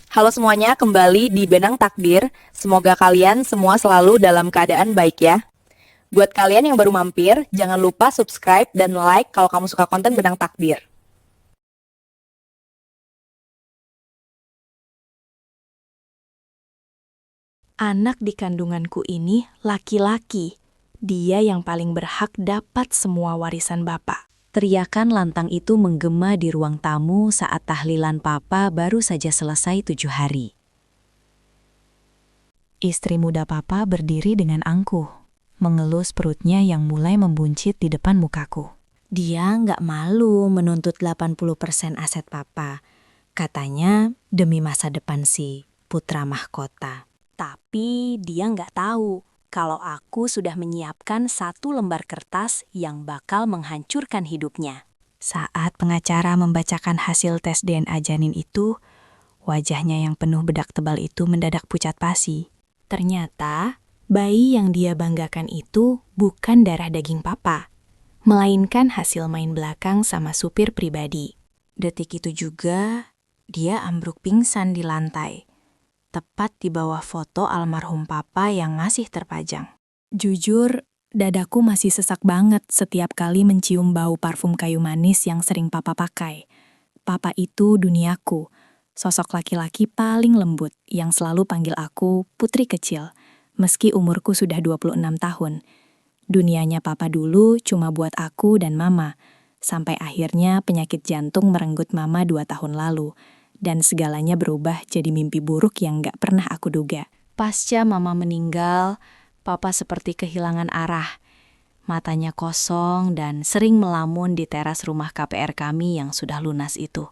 Halo semuanya, kembali di Benang Takdir. Semoga kalian semua selalu dalam keadaan baik ya. Buat kalian yang baru mampir, jangan lupa subscribe dan like kalau kamu suka konten Benang Takdir. Anak di kandunganku ini laki-laki. Dia yang paling berhak dapat semua warisan bapak. Teriakan lantang itu menggema di ruang tamu saat tahlilan papa baru saja selesai 7 hari. Istri muda papa berdiri dengan angkuh, mengelus perutnya yang mulai membuncit di depan mukaku. Dia nggak malu menuntut 80% aset papa. Katanya demi masa depan si putra mahkota. Tapi dia nggak tahu kalau aku sudah menyiapkan satu lembar kertas yang bakal menghancurkan hidupnya. Saat pengacara membacakan hasil tes DNA janin itu, wajahnya yang penuh bedak tebal itu mendadak pucat pasi. Ternyata, bayi yang dia banggakan itu bukan darah daging papa, melainkan hasil main belakang sama supir pribadi. Detik itu juga, dia ambruk pingsan di lantai, tepat di bawah foto almarhum papa yang masih terpajang. Jujur, dadaku masih sesak banget setiap kali mencium bau parfum kayu manis yang sering papa pakai. Papa itu duniaku, sosok laki-laki paling lembut yang selalu panggil aku putri kecil, meski umurku sudah 26 tahun. Dunianya papa dulu cuma buat aku dan mama, sampai akhirnya penyakit jantung merenggut mama 2 tahun lalu, dan segalanya berubah jadi mimpi buruk yang gak pernah aku duga. Pasca mama meninggal, papa seperti kehilangan arah. Matanya kosong dan sering melamun di teras rumah KPR kami yang sudah lunas itu.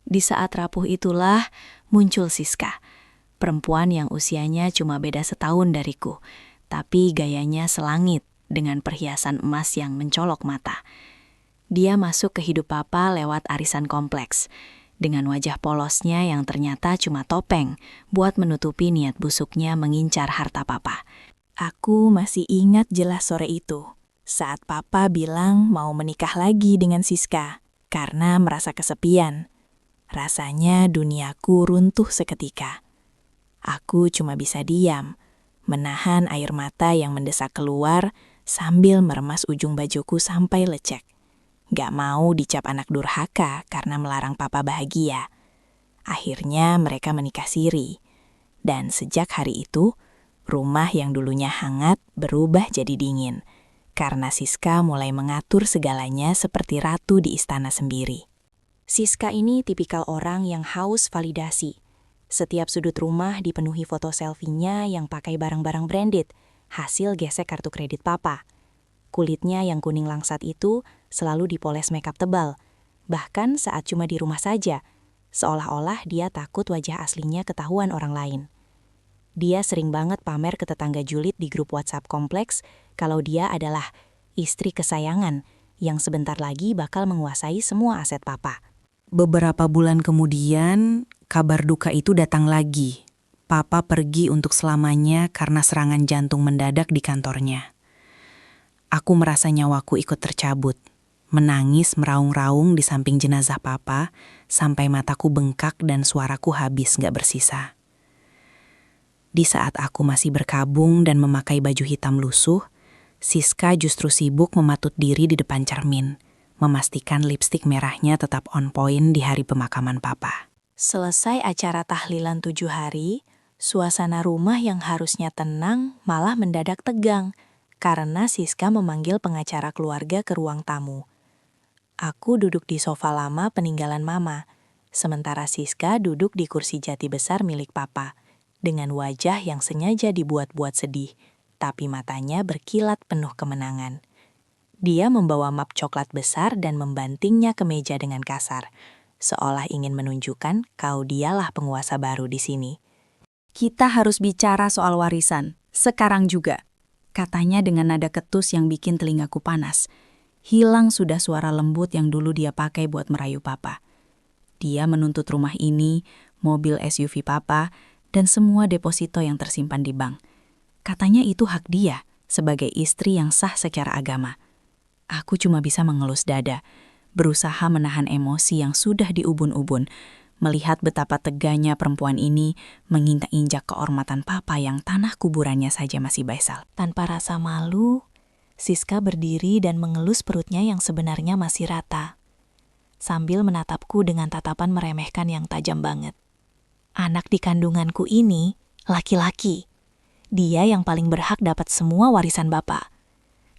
Di saat rapuh itulah muncul Siska, perempuan yang usianya cuma beda setahun dariku, tapi gayanya selangit dengan perhiasan emas yang mencolok mata. Dia masuk ke hidup papa lewat arisan kompleks, dengan wajah polosnya yang ternyata cuma topeng buat menutupi niat busuknya mengincar harta papa. Aku masih ingat jelas sore itu, saat papa bilang mau menikah lagi dengan Siska, karena merasa kesepian. Rasanya duniaku runtuh seketika. Aku cuma bisa diam, menahan air mata yang mendesak keluar sambil meremas ujung bajuku sampai lecek. Gak mau dicap anak durhaka karena melarang papa bahagia. Akhirnya mereka menikah siri. Dan sejak hari itu, rumah yang dulunya hangat berubah jadi dingin. Karena Siska mulai mengatur segalanya seperti ratu di istana sendiri. Siska ini tipikal orang yang haus validasi. Setiap sudut rumah dipenuhi foto selfie-nya yang pakai barang-barang branded, hasil gesek kartu kredit papa. Kulitnya yang kuning langsat itu selalu dipoles makeup tebal, bahkan saat cuma di rumah saja, seolah-olah dia takut wajah aslinya ketahuan orang lain. Dia sering banget pamer ke tetangga julid di grup WhatsApp kompleks kalau dia adalah istri kesayangan yang sebentar lagi bakal menguasai semua aset papa. Beberapa bulan kemudian, kabar duka itu datang lagi. Papa pergi untuk selamanya karena serangan jantung mendadak di kantornya. Aku merasa nyawaku ikut tercabut, menangis meraung-raung di samping jenazah papa, sampai mataku bengkak dan suaraku habis gak bersisa. Di saat aku masih berkabung dan memakai baju hitam lusuh, Siska justru sibuk mematut diri di depan cermin, memastikan lipstik merahnya tetap on point di hari pemakaman papa. Selesai acara tahlilan 7 hari, suasana rumah yang harusnya tenang malah mendadak tegang, karena Siska memanggil pengacara keluarga ke ruang tamu. Aku duduk di sofa lama peninggalan mama, sementara Siska duduk di kursi jati besar milik papa, dengan wajah yang sengaja dibuat-buat sedih, tapi matanya berkilat penuh kemenangan. Dia membawa map coklat besar dan membantingnya ke meja dengan kasar, seolah ingin menunjukkan kau dialah penguasa baru di sini. Kita harus bicara soal warisan, sekarang juga. Katanya dengan nada ketus yang bikin telingaku panas. Hilang sudah suara lembut yang dulu dia pakai buat merayu papa. Dia menuntut rumah ini, mobil SUV papa, dan semua deposito yang tersimpan di bank. Katanya itu hak dia sebagai istri yang sah secara agama. Aku cuma bisa mengelus dada, berusaha menahan emosi yang sudah diubun-ubun, melihat betapa teganya perempuan ini menginjak kehormatan papa yang tanah kuburannya saja masih basal. Tanpa rasa malu, Siska berdiri dan mengelus perutnya yang sebenarnya masih rata, sambil menatapku dengan tatapan meremehkan yang tajam banget. Anak di kandunganku ini laki-laki. Dia yang paling berhak dapat semua warisan bapak.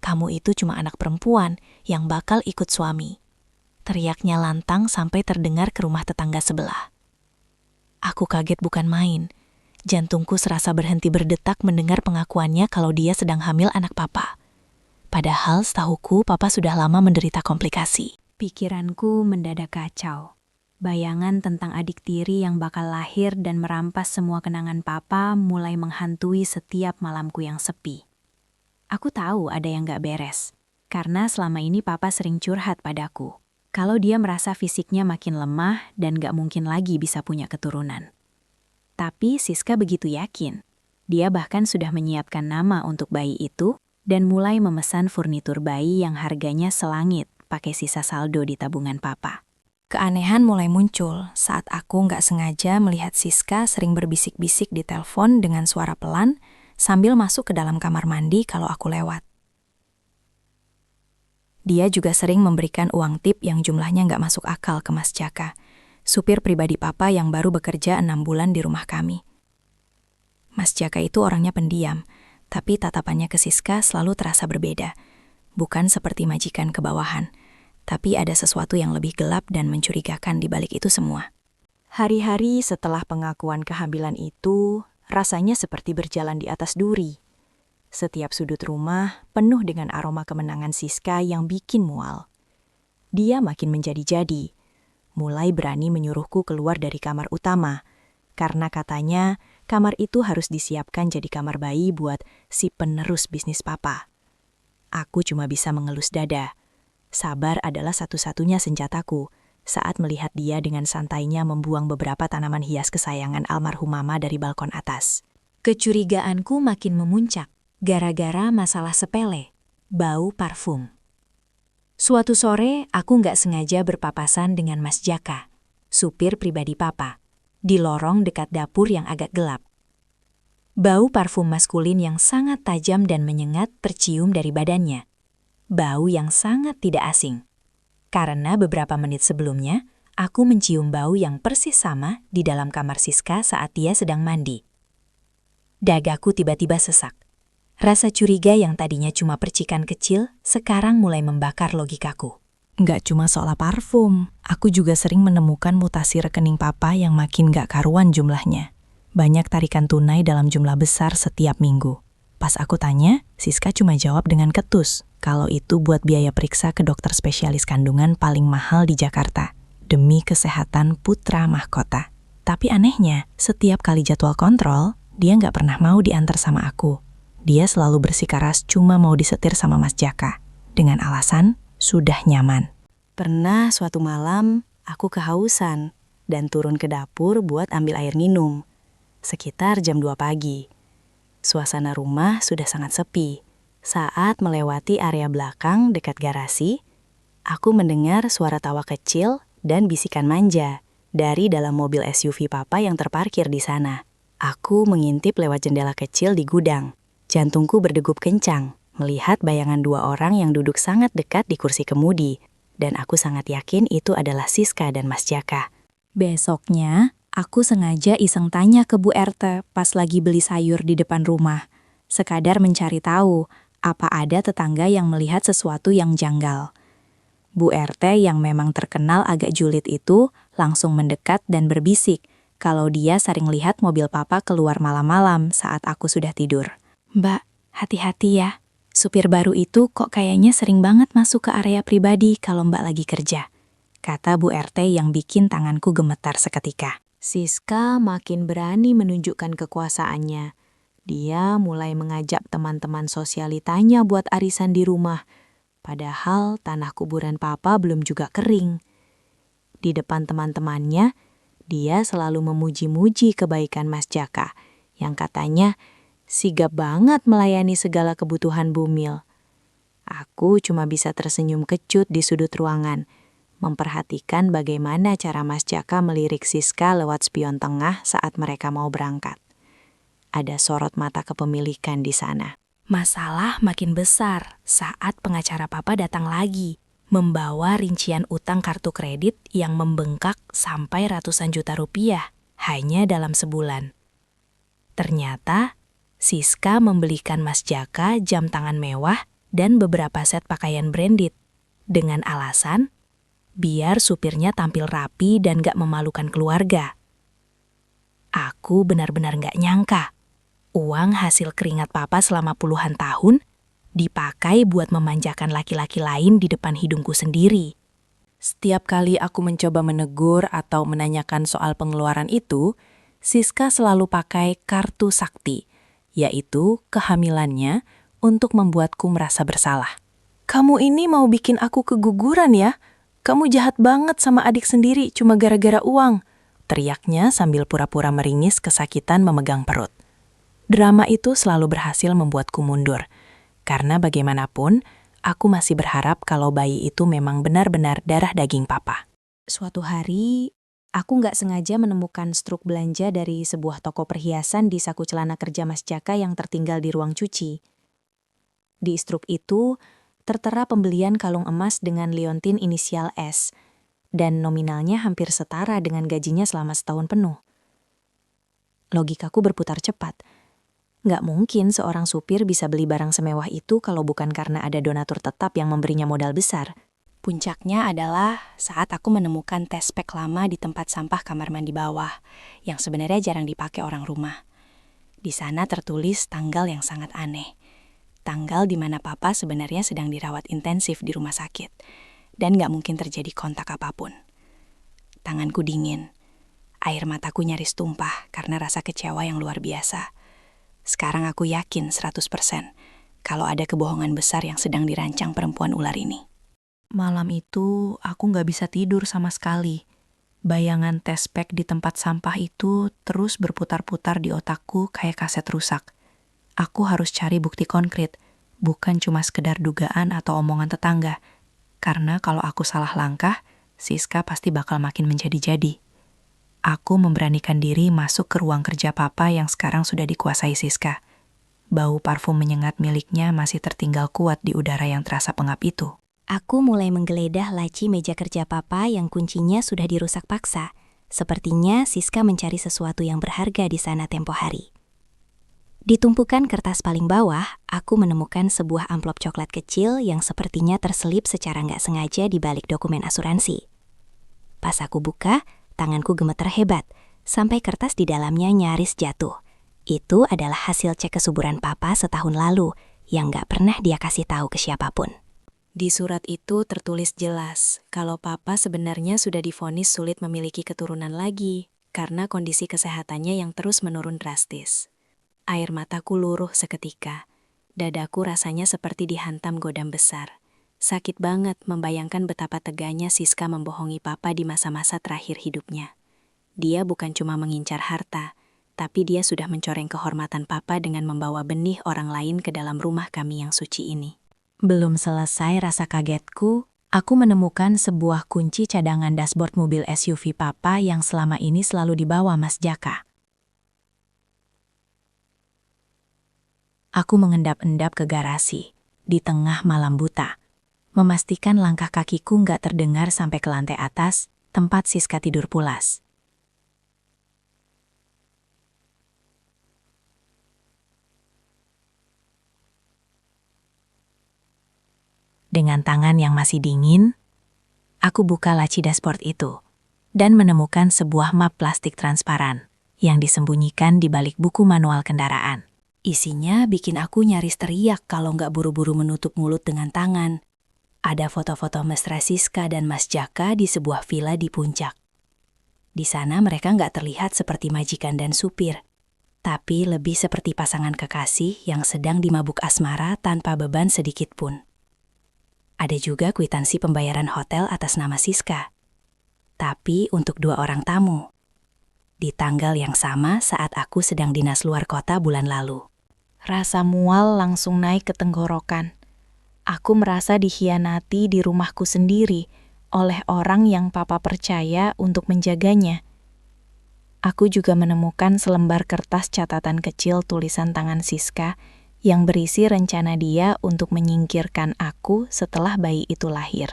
Kamu itu cuma anak perempuan yang bakal ikut suami. Teriaknya lantang sampai terdengar ke rumah tetangga sebelah. Aku kaget bukan main. Jantungku serasa berhenti berdetak mendengar pengakuannya kalau dia sedang hamil anak papa. Padahal setahuku papa sudah lama menderita komplikasi. Pikiranku mendadak kacau. Bayangan tentang adik tiri yang bakal lahir dan merampas semua kenangan papa mulai menghantui setiap malamku yang sepi. Aku tahu ada yang gak beres, karena selama ini papa sering curhat padaku. Kalau dia merasa fisiknya makin lemah dan gak mungkin lagi bisa punya keturunan. Tapi Siska begitu yakin. Dia bahkan sudah menyiapkan nama untuk bayi itu dan mulai memesan furnitur bayi yang harganya selangit pakai sisa saldo di tabungan papa. Keanehan mulai muncul saat aku nggak sengaja melihat Siska sering berbisik-bisik di telepon dengan suara pelan sambil masuk ke dalam kamar mandi kalau aku lewat. Dia juga sering memberikan uang tip yang jumlahnya nggak masuk akal ke Mas Jaka, supir pribadi papa yang baru bekerja 6 bulan di rumah kami. Mas Jaka itu orangnya pendiam, tapi tatapannya ke Siska selalu terasa berbeda. Bukan seperti majikan ke bawahan, tapi ada sesuatu yang lebih gelap dan mencurigakan di balik itu semua. Hari-hari setelah pengakuan kehamilan itu, rasanya seperti berjalan di atas duri. Setiap sudut rumah penuh dengan aroma kemenangan Siska yang bikin mual. Dia makin menjadi-jadi, mulai berani menyuruhku keluar dari kamar utama, karena katanya kamar itu harus disiapkan jadi kamar bayi buat si penerus bisnis papa. Aku cuma bisa mengelus dada. Sabar adalah satu-satunya senjataku saat melihat dia dengan santainya membuang beberapa tanaman hias kesayangan almarhum mama dari balkon atas. Kecurigaanku makin memuncak gara-gara masalah sepele, bau parfum. Suatu sore, aku nggak sengaja berpapasan dengan Mas Jaka, supir pribadi papa, di lorong dekat dapur yang agak gelap. Bau parfum maskulin yang sangat tajam dan menyengat tercium dari badannya. Bau yang sangat tidak asing. Karena beberapa menit sebelumnya, aku mencium bau yang persis sama di dalam kamar Siska saat dia sedang mandi. Dadaku tiba-tiba sesak. Rasa curiga yang tadinya cuma percikan kecil, sekarang mulai membakar logikaku. Nggak cuma soal parfum, aku juga sering menemukan mutasi rekening papa yang makin nggak karuan jumlahnya. Banyak tarikan tunai dalam jumlah besar setiap minggu. Pas aku tanya, Siska cuma jawab dengan ketus, kalau itu buat biaya periksa ke dokter spesialis kandungan paling mahal di Jakarta, demi kesehatan putra mahkota. Tapi anehnya, setiap kali jadwal kontrol, dia nggak pernah mau diantar sama aku. Dia selalu bersikeras cuma mau disetir sama Mas Jaka, dengan alasan sudah nyaman. Pernah suatu malam, aku kehausan, dan turun ke dapur buat ambil air minum. Sekitar jam 2 pagi. Suasana rumah sudah sangat sepi. Saat melewati area belakang dekat garasi, aku mendengar suara tawa kecil dan bisikan manja dari dalam mobil SUV papa yang terparkir di sana. Aku mengintip lewat jendela kecil di gudang. Jantungku berdegup kencang melihat bayangan 2 orang yang duduk sangat dekat di kursi kemudi, dan aku sangat yakin itu adalah Siska dan Mas Jaka. Besoknya, aku sengaja iseng tanya ke Bu RT pas lagi beli sayur di depan rumah, sekadar mencari tahu apa ada tetangga yang melihat sesuatu yang janggal. Bu RT yang memang terkenal agak julid itu langsung mendekat dan berbisik kalau dia sering lihat mobil papa keluar malam-malam saat aku sudah tidur. Mbak, hati-hati ya. Supir baru itu kok kayaknya sering banget masuk ke area pribadi kalau Mbak lagi kerja, kata Bu RT yang bikin tanganku gemetar seketika. Siska makin berani menunjukkan kekuasaannya. Dia mulai mengajak teman-teman sosialitanya buat arisan di rumah, padahal tanah kuburan papa belum juga kering. Di depan teman-temannya, dia selalu memuji-muji kebaikan Mas Jaka, yang katanya sigap banget melayani segala kebutuhan bumil. Aku cuma bisa tersenyum kecut di sudut ruangan, memperhatikan bagaimana cara Mas Jaka melirik Siska lewat spion tengah saat mereka mau berangkat. Ada sorot mata kepemilikan di sana. Masalah makin besar saat pengacara papa datang lagi, membawa rincian utang kartu kredit yang membengkak sampai ratusan juta rupiah hanya dalam sebulan. Ternyata, Siska membelikan Mas Jaka jam tangan mewah dan beberapa set pakaian branded, dengan alasan biar supirnya tampil rapi dan gak memalukan keluarga. Aku benar-benar gak nyangka, uang hasil keringat papa selama puluhan tahun dipakai buat memanjakan laki-laki lain di depan hidungku sendiri. Setiap kali aku mencoba menegur atau menanyakan soal pengeluaran itu, Siska selalu pakai kartu sakti, yaitu kehamilannya untuk membuatku merasa bersalah. Kamu ini mau bikin aku keguguran ya? Kamu jahat banget sama adik sendiri cuma gara-gara uang, teriaknya sambil pura-pura meringis kesakitan memegang perut. Drama itu selalu berhasil membuatku mundur, karena bagaimanapun, aku masih berharap kalau bayi itu memang benar-benar darah daging papa. Suatu hari, aku nggak sengaja menemukan struk belanja dari sebuah toko perhiasan di saku celana kerja Mas Jaka yang tertinggal di ruang cuci. Di struk itu, tertera pembelian kalung emas dengan liontin inisial S, dan nominalnya hampir setara dengan gajinya selama setahun penuh. Logikaku berputar cepat. Nggak mungkin seorang supir bisa beli barang semewah itu kalau bukan karena ada donatur tetap yang memberinya modal besar. Puncaknya adalah saat aku menemukan tespek lama di tempat sampah kamar mandi bawah, yang sebenarnya jarang dipakai orang rumah. Di sana tertulis tanggal yang sangat aneh. Tanggal di mana papa sebenarnya sedang dirawat intensif di rumah sakit, dan gak mungkin terjadi kontak apapun. Tanganku dingin, air mataku nyaris tumpah karena rasa kecewa yang luar biasa. Sekarang aku yakin 100% kalau ada kebohongan besar yang sedang dirancang perempuan ular ini. Malam itu aku gak bisa tidur sama sekali. Bayangan tespek di tempat sampah itu terus berputar-putar di otakku kayak kaset rusak. Aku harus cari bukti konkret, bukan cuma sekedar dugaan atau omongan tetangga. Karena kalau aku salah langkah, Siska pasti bakal makin menjadi-jadi. Aku memberanikan diri masuk ke ruang kerja papa yang sekarang sudah dikuasai Siska. Bau parfum menyengat miliknya masih tertinggal kuat di udara yang terasa pengap itu. Aku mulai menggeledah laci meja kerja papa yang kuncinya sudah dirusak paksa. Sepertinya Siska mencari sesuatu yang berharga di sana tempo hari. Di tumpukan kertas paling bawah, aku menemukan sebuah amplop coklat kecil yang sepertinya terselip secara nggak sengaja di balik dokumen asuransi. Pas aku buka, tanganku gemeter hebat, sampai kertas di dalamnya nyaris jatuh. Itu adalah hasil cek kesuburan papa setahun lalu, yang nggak pernah dia kasih tahu ke siapapun. Di surat itu tertulis jelas kalau papa sebenarnya sudah divonis sulit memiliki keturunan lagi, karena kondisi kesehatannya yang terus menurun drastis. Air mataku luruh seketika. Dadaku rasanya seperti dihantam godam besar. Sakit banget membayangkan betapa teganya Siska membohongi papa di masa-masa terakhir hidupnya. Dia bukan cuma mengincar harta, tapi dia sudah mencoreng kehormatan papa dengan membawa benih orang lain ke dalam rumah kami yang suci ini. Belum selesai rasa kagetku, aku menemukan sebuah kunci cadangan dashboard mobil SUV papa yang selama ini selalu dibawa Mas Jaka. Aku mengendap-endap ke garasi, di tengah malam buta, memastikan langkah kakiku nggak terdengar sampai ke lantai atas, tempat Siska tidur pulas. Dengan tangan yang masih dingin, aku buka laci dashboard itu, dan menemukan sebuah map plastik transparan, yang disembunyikan di balik buku manual kendaraan. Isinya bikin aku nyaris teriak kalau nggak buru-buru menutup mulut dengan tangan. Ada foto-foto mesra Siska dan Mas Jaka di sebuah villa di puncak. Di sana mereka nggak terlihat seperti majikan dan supir, tapi lebih seperti pasangan kekasih yang sedang dimabuk asmara tanpa beban sedikit pun. Ada juga kwitansi pembayaran hotel atas nama Siska, tapi untuk 2 orang tamu. Di tanggal yang sama saat aku sedang dinas luar kota bulan lalu. Rasa mual langsung naik ke tenggorokan. Aku merasa dikhianati di rumahku sendiri, oleh orang yang papa percaya untuk menjaganya. Aku juga menemukan selembar kertas catatan kecil tulisan tangan Siska yang berisi rencana dia untuk menyingkirkan aku setelah bayi itu lahir.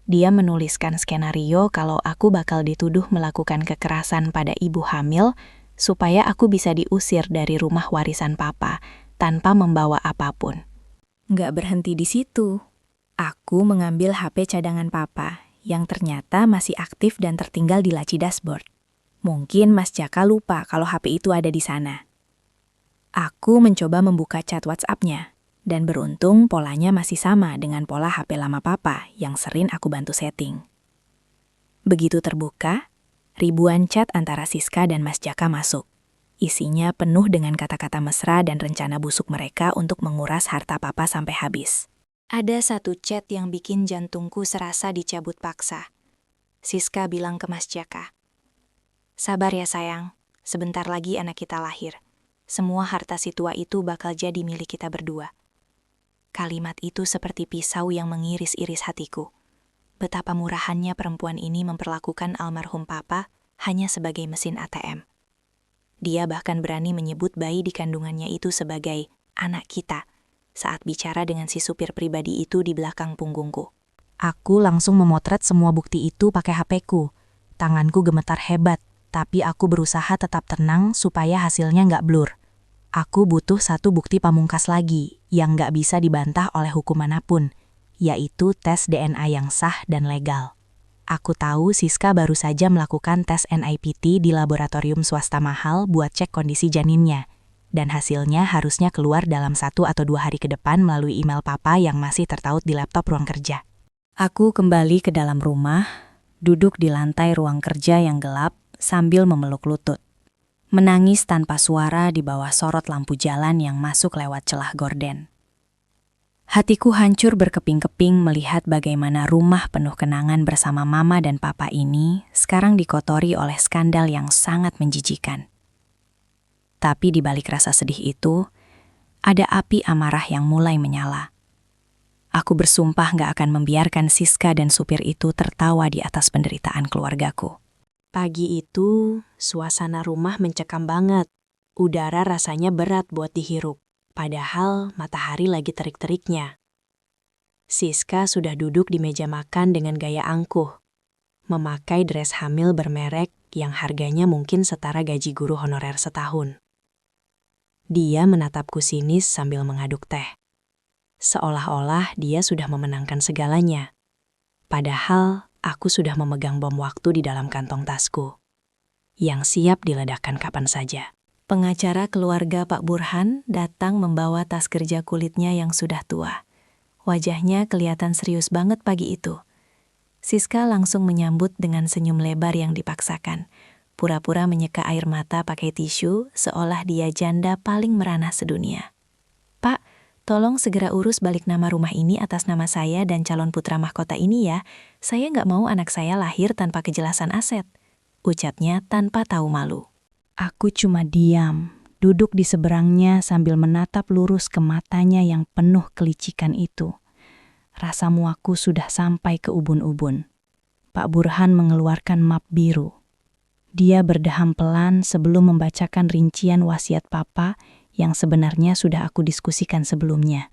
Dia menuliskan skenario kalau aku bakal dituduh melakukan kekerasan pada ibu hamil supaya aku bisa diusir dari rumah warisan papa tanpa membawa apapun. Nggak berhenti di situ. Aku mengambil HP cadangan papa yang ternyata masih aktif dan tertinggal di laci dashboard. Mungkin Mas Jaka lupa kalau HP itu ada di sana. Aku mencoba membuka chat WhatsApp-nya, dan beruntung polanya masih sama dengan pola HP lama papa yang sering aku bantu setting. Begitu terbuka, ribuan chat antara Siska dan Mas Jaka masuk. Isinya penuh dengan kata-kata mesra dan rencana busuk mereka untuk menguras harta papa sampai habis. Ada satu chat yang bikin jantungku serasa dicabut paksa. Siska bilang ke Mas Jaka, "Sabar ya sayang, sebentar lagi anak kita lahir. Semua harta si tua itu bakal jadi milik kita berdua." Kalimat itu seperti pisau yang mengiris-iris hatiku. Betapa murahannya perempuan ini memperlakukan almarhum papa hanya sebagai mesin ATM. Dia bahkan berani menyebut bayi di kandungannya itu sebagai anak kita saat bicara dengan si supir pribadi itu di belakang punggungku. Aku langsung memotret semua bukti itu pakai HP-ku. Tanganku gemetar hebat, tapi aku berusaha tetap tenang supaya hasilnya nggak blur. Aku butuh satu bukti pamungkas lagi yang nggak bisa dibantah oleh hukum manapun, yaitu tes DNA yang sah dan legal. Aku tahu Siska baru saja melakukan tes NIPT di laboratorium swasta mahal buat cek kondisi janinnya, dan hasilnya harusnya keluar dalam 1 atau 2 hari ke depan melalui email papa yang masih tertaut di laptop ruang kerja. Aku kembali ke dalam rumah, duduk di lantai ruang kerja yang gelap sambil memeluk lutut. Menangis tanpa suara di bawah sorot lampu jalan yang masuk lewat celah gorden. Hatiku hancur berkeping-keping melihat bagaimana rumah penuh kenangan bersama mama dan papa ini sekarang dikotori oleh skandal yang sangat menjijikan. Tapi di balik rasa sedih itu, ada api amarah yang mulai menyala. Aku bersumpah gak akan membiarkan Siska dan supir itu tertawa di atas penderitaan keluargaku. Pagi itu, suasana rumah mencekam banget. Udara rasanya berat buat dihirup. Padahal matahari lagi terik-teriknya. Siska sudah duduk di meja makan dengan gaya angkuh, memakai dress hamil bermerek yang harganya mungkin setara gaji guru honorer setahun. Dia menatapku sinis sambil mengaduk teh. Seolah-olah dia sudah memenangkan segalanya. Padahal aku sudah memegang bom waktu di dalam kantong tasku, yang siap diledakkan kapan saja. Pengacara keluarga Pak Burhan datang membawa tas kerja kulitnya yang sudah tua. Wajahnya kelihatan serius banget pagi itu. Siska langsung menyambut dengan senyum lebar yang dipaksakan. Pura-pura menyeka air mata pakai tisu, seolah dia janda paling merana sedunia. "Pak, tolong segera urus balik nama rumah ini atas nama saya dan calon putra mahkota ini ya. Saya nggak mau anak saya lahir tanpa kejelasan aset," ucapnya tanpa tahu malu. Aku cuma diam, duduk di seberangnya sambil menatap lurus ke matanya yang penuh kelicikan itu. Rasa muakku sudah sampai ke ubun-ubun. Pak Burhan mengeluarkan map biru. Dia berdeham pelan sebelum membacakan rincian wasiat papa yang sebenarnya sudah aku diskusikan sebelumnya.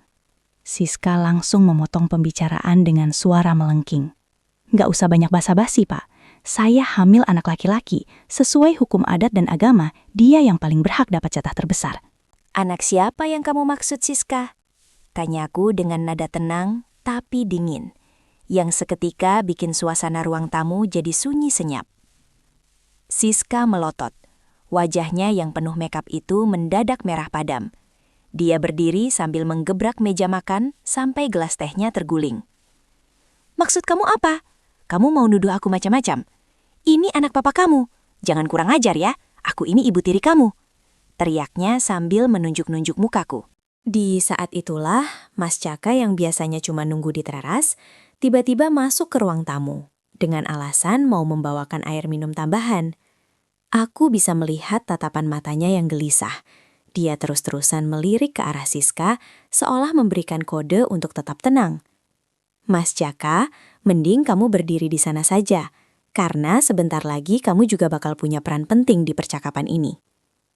Siska langsung memotong pembicaraan dengan suara melengking. "Nggak usah banyak basa-basi, Pak. Saya hamil anak laki-laki. Sesuai hukum adat dan agama, dia yang paling berhak dapat jatah terbesar." "Anak siapa yang kamu maksud, Siska?" tanyaku dengan nada tenang tapi dingin, yang seketika bikin suasana ruang tamu jadi sunyi senyap. Siska melotot. Wajahnya yang penuh makeup itu mendadak merah padam. Dia berdiri sambil menggebrak meja makan sampai gelas tehnya terguling. "Maksud kamu apa? Kamu mau nuduh aku macam-macam? Ini anak papa kamu. Jangan kurang ajar ya. Aku ini ibu tiri kamu," teriaknya sambil menunjuk-nunjuk mukaku. Di saat itulah, Mas Jaka yang biasanya cuma nunggu di teras, tiba-tiba masuk ke ruang tamu dengan alasan mau membawakan air minum tambahan. Aku bisa melihat tatapan matanya yang gelisah. Dia terus-terusan melirik ke arah Siska, seolah memberikan kode untuk tetap tenang. Mas Jaka Mending kamu berdiri di sana saja, karena sebentar lagi kamu juga bakal punya peran penting di percakapan ini.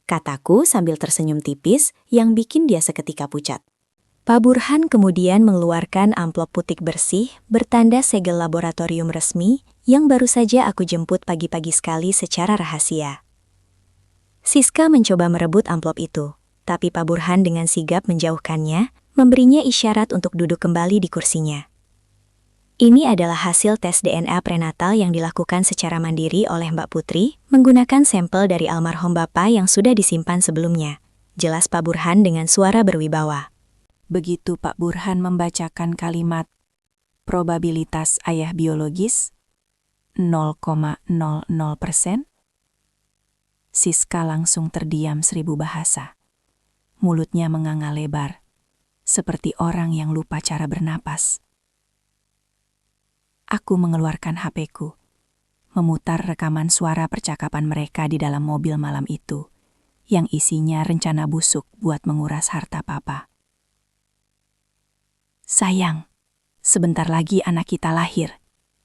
Kataku sambil tersenyum tipis yang bikin dia seketika pucat. Pak Burhan kemudian mengeluarkan amplop putih bersih bertanda segel laboratorium resmi yang baru saja aku jemput pagi-pagi sekali secara rahasia. Siska mencoba merebut amplop itu, tapi Pak Burhan dengan sigap menjauhkannya, memberinya isyarat untuk duduk kembali di kursinya. Ini adalah hasil tes DNA prenatal yang dilakukan secara mandiri oleh Mbak Putri menggunakan sampel dari almarhum Bapak yang sudah disimpan sebelumnya. Jelas Pak Burhan dengan suara berwibawa. Begitu Pak Burhan membacakan kalimat probabilitas ayah biologis 0,00%, Siska langsung terdiam 1000 bahasa. Mulutnya menganga lebar, seperti orang yang lupa cara bernapas. Aku mengeluarkan HP-ku, memutar rekaman suara percakapan mereka di dalam mobil malam itu, yang isinya rencana busuk buat menguras harta Papa. Sayang, sebentar lagi anak kita lahir.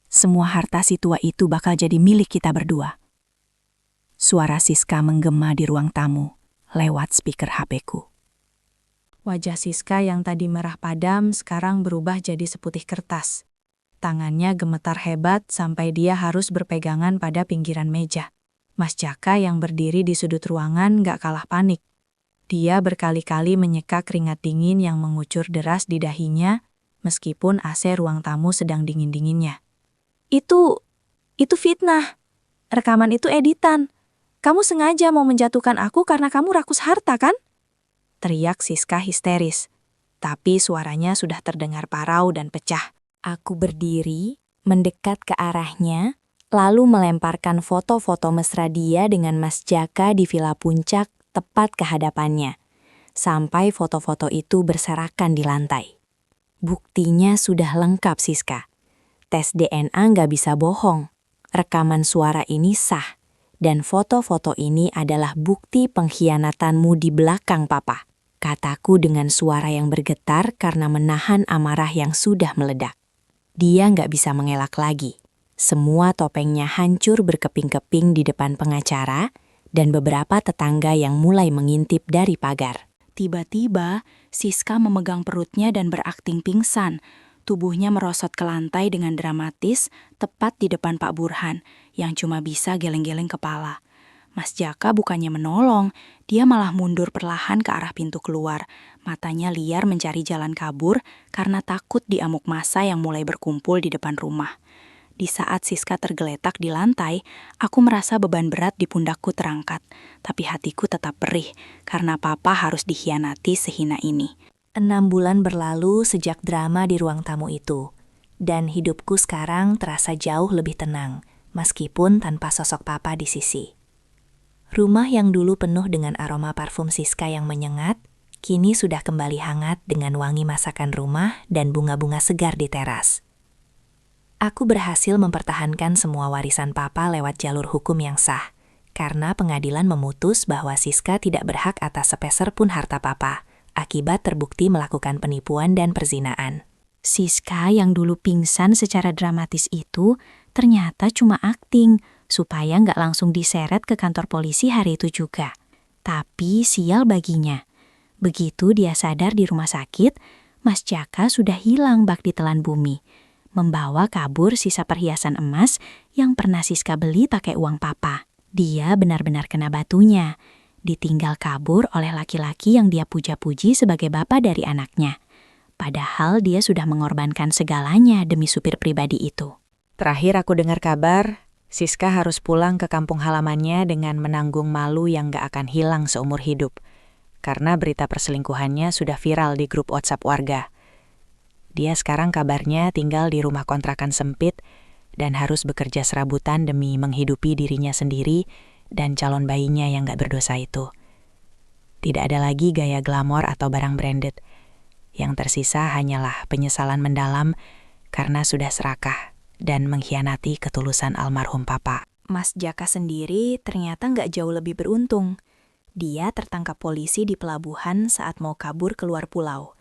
Semua harta si tua itu bakal jadi milik kita berdua. Suara Siska menggema di ruang tamu lewat speaker HP-ku. Wajah Siska yang tadi merah padam sekarang berubah jadi seputih kertas. Tangannya gemetar hebat sampai dia harus berpegangan pada pinggiran meja. Mas Jaka yang berdiri di sudut ruangan gak kalah panik. Dia berkali-kali menyeka keringat dingin yang mengucur deras di dahinya, meskipun AC ruang tamu sedang dingin-dinginnya. Itu fitnah. Rekaman itu editan. Kamu sengaja mau menjatuhkan aku karena kamu rakus harta, kan? Teriak Siska histeris. Tapi suaranya sudah terdengar parau dan pecah. Aku berdiri, mendekat ke arahnya, lalu melemparkan foto-foto mesra dia dengan Mas Jaka di Villa Puncak tepat ke hadapannya. Sampai foto-foto itu berserakan di lantai. Buktinya sudah lengkap, Siska. Tes DNA nggak bisa bohong. Rekaman suara ini sah. Dan foto-foto ini adalah bukti pengkhianatanmu di belakang Papa. Kataku dengan suara yang bergetar karena menahan amarah yang sudah meledak. Dia nggak bisa mengelak lagi. Semua topengnya hancur berkeping-keping di depan pengacara dan beberapa tetangga yang mulai mengintip dari pagar. Tiba-tiba, Siska memegang perutnya dan berakting pingsan. Tubuhnya merosot ke lantai dengan dramatis, tepat di depan Pak Burhan, yang cuma bisa geleng-geleng kepala. Mas Jaka bukannya menolong, dia malah mundur perlahan ke arah pintu keluar. Matanya liar mencari jalan kabur karena takut diamuk massa yang mulai berkumpul di depan rumah. Di saat Siska tergeletak di lantai, aku merasa beban berat di pundakku terangkat. Tapi hatiku tetap perih, karena Papa harus dikhianati sehina ini. 6 bulan berlalu sejak drama di ruang tamu itu. Dan hidupku sekarang terasa jauh lebih tenang, meskipun tanpa sosok Papa di sisi. Rumah yang dulu penuh dengan aroma parfum Siska yang menyengat, kini sudah kembali hangat dengan wangi masakan rumah dan bunga-bunga segar di teras. Aku berhasil mempertahankan semua warisan Papa lewat jalur hukum yang sah, karena pengadilan memutus bahwa Siska tidak berhak atas sepeser pun harta Papa, akibat terbukti melakukan penipuan dan perzinaan. Siska yang dulu pingsan secara dramatis itu ternyata cuma akting, supaya nggak langsung diseret ke kantor polisi hari itu juga. Tapi sial baginya. Begitu dia sadar di rumah sakit, Mas Jaka sudah hilang bak ditelan bumi, membawa kabur sisa perhiasan emas yang pernah Siska beli pakai uang Papa. Dia benar-benar kena batunya, ditinggal kabur oleh laki-laki yang dia puja-puji sebagai bapak dari anaknya. Padahal dia sudah mengorbankan segalanya demi supir pribadi itu. Terakhir aku dengar kabar, Siska harus pulang ke kampung halamannya dengan menanggung malu yang gak akan hilang seumur hidup. Karena berita perselingkuhannya sudah viral di grup WhatsApp warga. Dia sekarang kabarnya tinggal di rumah kontrakan sempit dan harus bekerja serabutan demi menghidupi dirinya sendiri dan calon bayinya yang gak berdosa itu. Tidak ada lagi gaya glamor atau barang branded. Yang tersisa hanyalah penyesalan mendalam karena sudah serakah dan mengkhianati ketulusan almarhum Papa. Mas Jaka sendiri ternyata nggak jauh lebih beruntung. Dia tertangkap polisi di pelabuhan saat mau kabur keluar pulau,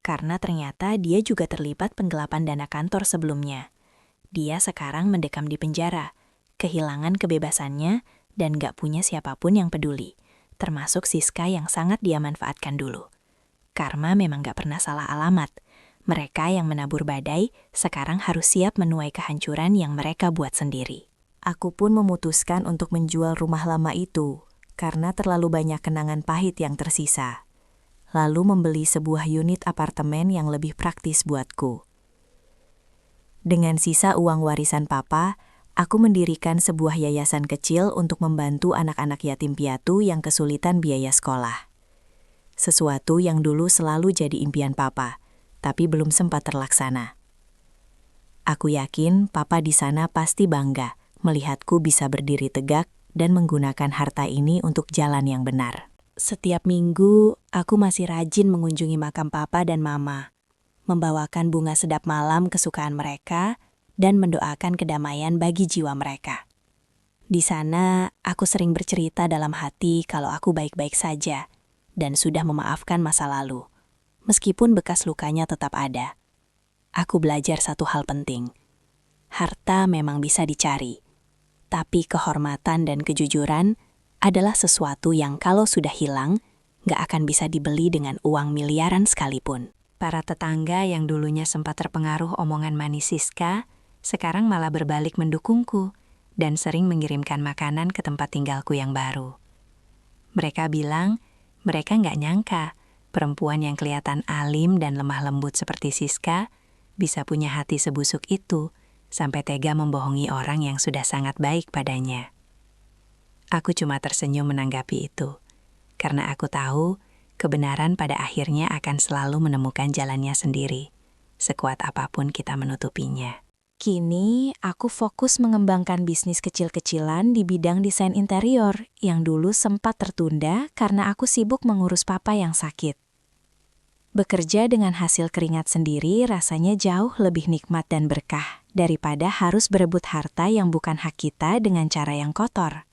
karena ternyata dia juga terlibat penggelapan dana kantor sebelumnya. Dia sekarang mendekam di penjara, kehilangan kebebasannya, dan gak punya siapapun yang peduli, termasuk Siska yang sangat dia manfaatkan dulu. Karma memang gak pernah salah alamat. Mereka yang menabur badai sekarang harus siap menuai kehancuran yang mereka buat sendiri. Aku pun memutuskan untuk menjual rumah lama itu, karena terlalu banyak kenangan pahit yang tersisa. Lalu membeli sebuah unit apartemen yang lebih praktis buatku. Dengan sisa uang warisan papa, aku mendirikan sebuah yayasan kecil untuk membantu anak-anak yatim piatu yang kesulitan biaya sekolah. Sesuatu yang dulu selalu jadi impian papa, tapi belum sempat terlaksana. Aku yakin papa di sana pasti bangga melihatku bisa berdiri tegak dan menggunakan harta ini untuk jalan yang benar. Setiap minggu, aku masih rajin mengunjungi makam papa dan mama, membawakan bunga sedap malam kesukaan mereka, dan mendoakan kedamaian bagi jiwa mereka. Di sana, aku sering bercerita dalam hati kalau aku baik-baik saja, dan sudah memaafkan masa lalu. Meskipun bekas lukanya tetap ada. Aku belajar satu hal penting. Harta memang bisa dicari, tapi kehormatan dan kejujuran adalah sesuatu yang kalau sudah hilang, gak akan bisa dibeli dengan uang miliaran sekalipun. Para tetangga yang dulunya sempat terpengaruh omongan manis Siska, sekarang malah berbalik mendukungku dan sering mengirimkan makanan ke tempat tinggalku yang baru. Mereka bilang, mereka gak nyangka perempuan yang kelihatan alim dan lemah lembut seperti Siska bisa punya hati sebusuk itu sampai tega membohongi orang yang sudah sangat baik padanya. Aku cuma tersenyum menanggapi itu, karena aku tahu kebenaran pada akhirnya akan selalu menemukan jalannya sendiri, sekuat apapun kita menutupinya. Kini, aku fokus mengembangkan bisnis kecil-kecilan di bidang desain interior yang dulu sempat tertunda karena aku sibuk mengurus papa yang sakit. Bekerja dengan hasil keringat sendiri rasanya jauh lebih nikmat dan berkah daripada harus berebut harta yang bukan hak kita dengan cara yang kotor.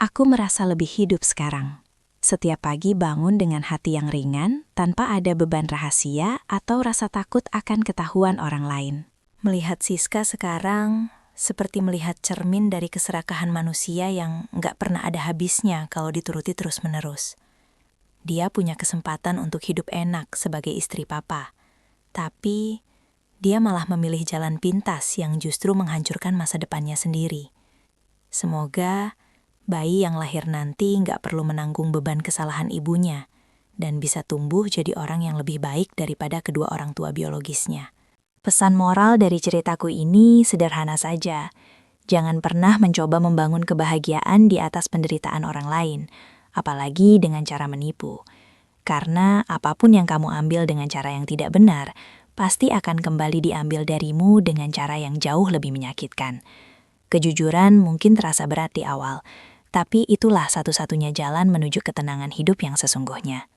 Aku merasa lebih hidup sekarang. Setiap pagi bangun dengan hati yang ringan, tanpa ada beban rahasia atau rasa takut akan ketahuan orang lain. Melihat Siska sekarang, seperti melihat cermin dari keserakahan manusia yang nggak pernah ada habisnya kalau dituruti terus-menerus. Dia punya kesempatan untuk hidup enak sebagai istri papa, tapi dia malah memilih jalan pintas yang justru menghancurkan masa depannya sendiri. Semoga bayi yang lahir nanti nggak perlu menanggung beban kesalahan ibunya dan bisa tumbuh jadi orang yang lebih baik daripada kedua orang tua biologisnya. Pesan moral dari ceritaku ini sederhana saja. Jangan pernah mencoba membangun kebahagiaan di atas penderitaan orang lain, apalagi dengan cara menipu. Karena apapun yang kamu ambil dengan cara yang tidak benar, pasti akan kembali diambil darimu dengan cara yang jauh lebih menyakitkan. Kejujuran mungkin terasa berat di awal, tapi itulah satu-satunya jalan menuju ketenangan hidup yang sesungguhnya.